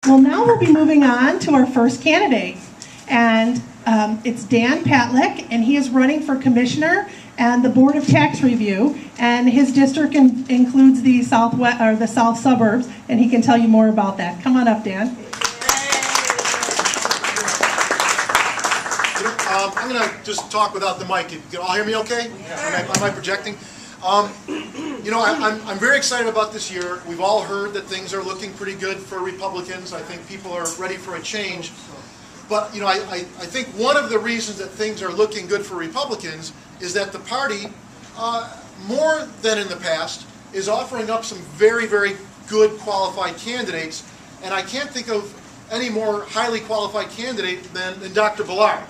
Well, now we'll be moving on to our first candidate, and it's Dan Patlak, and he is running for commissioner and the Board of Tax Review, and his district includes the southwest or the south suburbs, and he can tell you more about that. Come on up, Dan. I'm going to just talk without the mic. You can all hear me okay? Yeah. Am I projecting? I'm very excited about this year. We've all heard that things are looking pretty good for Republicans. I think people are ready for a change. But, I think one of the reasons that things are looking good for Republicans is that the party, more than in the past, is offering up some very, very good qualified candidates. And I can't think of any more highly qualified candidate than Dr. Bellar.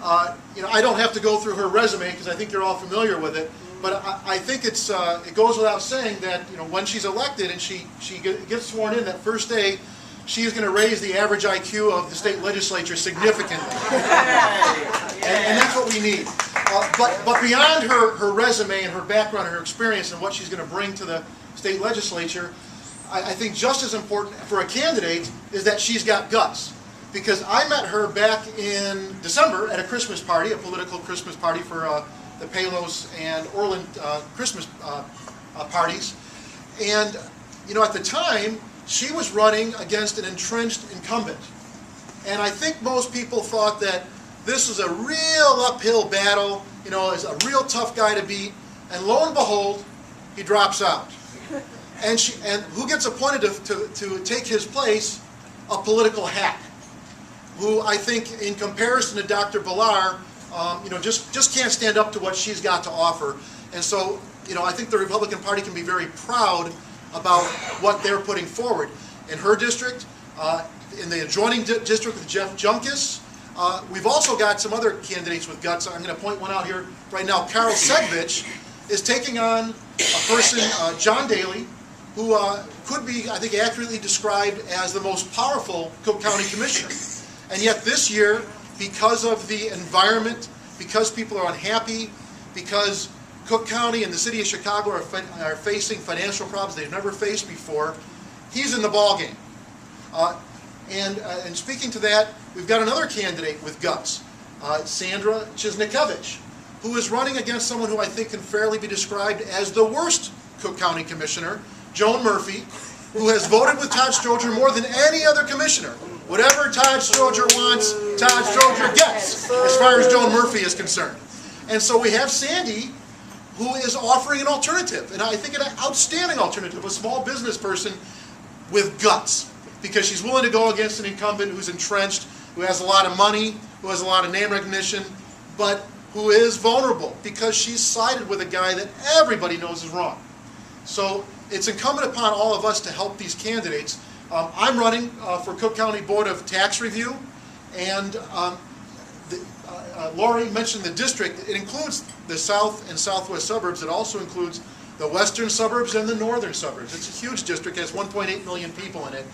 I don't have to go through her resume because I think you're all familiar with it. But I think it goes without saying that when she's elected and she gets sworn in that first day, she is going to raise the average IQ of the state legislature significantly, and that's what we need. But beyond her resume and her background and her experience and what she's going to bring to the state legislature, I think just as important for a candidate is that she's got guts. Because I met her back in December at a Christmas party, a political Christmas party for the Palos and Orland Christmas parties. And, at the time, she was running against an entrenched incumbent. And I think most people thought that this was a real uphill battle, is a real tough guy to beat. And lo and behold, he drops out. And who gets appointed to take his place? A political hack, who I think, in comparison to Dr. Bellar, just can't stand up to what she's got to offer. And so, I think the Republican Party can be very proud about what they're putting forward. In her district, in the adjoining district with Jeff Junkus, we've also got some other candidates with guts. I'm going to point one out here right now. Carol Segvich is taking on a person, John Daly, who could be, I think, accurately described as the most powerful Cook County Commissioner. And yet this year, because of the environment, because people are unhappy, because Cook County and the city of Chicago are facing financial problems they've never faced before, he's in the ballgame. And speaking to that, we've got another candidate with guts, Sandra Chisnikevich, who is running against someone who I think can fairly be described as the worst Cook County Commissioner, Joan Murphy, who has voted with Todd Stroger more than any other commissioner. Whatever Todd Stroger wants, Todd Stroger gets, as far as Joan Murphy is concerned. And so we have Sandy, who is offering an alternative, and I think an outstanding alternative, a small business person with guts, because she's willing to go against an incumbent who's entrenched, who has a lot of money, who has a lot of name recognition, but who is vulnerable, because she's sided with a guy that everybody knows is wrong. So it's incumbent upon all of us to help these candidates. I'm running for Cook County Board of Tax Review, and Lori mentioned the district. It includes the south and southwest suburbs. It also includes the western suburbs and the northern suburbs. It's a huge district. It has 1.8 million people in it.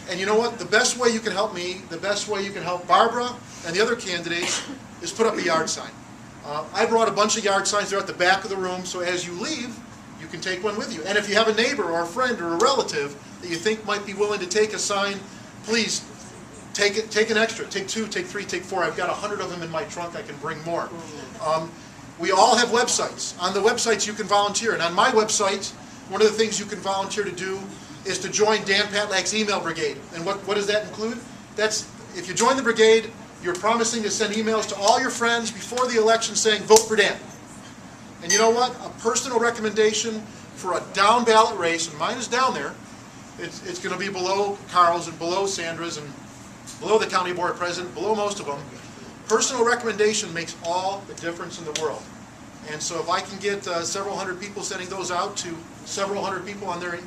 And you know what? The best way you can help me, the best way you can help Barbara and the other candidates is put up a yard sign. I brought a bunch of yard signs. They're at the back of the room, so as you leave, you can take one with you. And if you have a neighbor or a friend or a relative that you think might be willing to take a sign, please take an extra. Take 2, take 3, take 4. I've got 100 of them in my trunk. I can bring more. We all have websites. On the websites you can volunteer. And on my website, one of the things you can volunteer to do is to join Dan Patlak's email brigade. And what does that include? That's, if you join the brigade, you're promising to send emails to all your friends before the election saying, vote for Dan. And you know what? A personal recommendation for a down ballot race, and mine is down there. It's going to be below Carl's and below Sandra's and below the county board president, below most of them. Personal recommendation makes all the difference in the world. And so if I can get several hundred people sending those out to several hundred people on their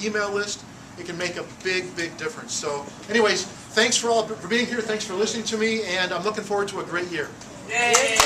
email list, it can make a big, big difference. So anyways, thanks for being here. Thanks for listening to me, and I'm looking forward to a great year. Yay.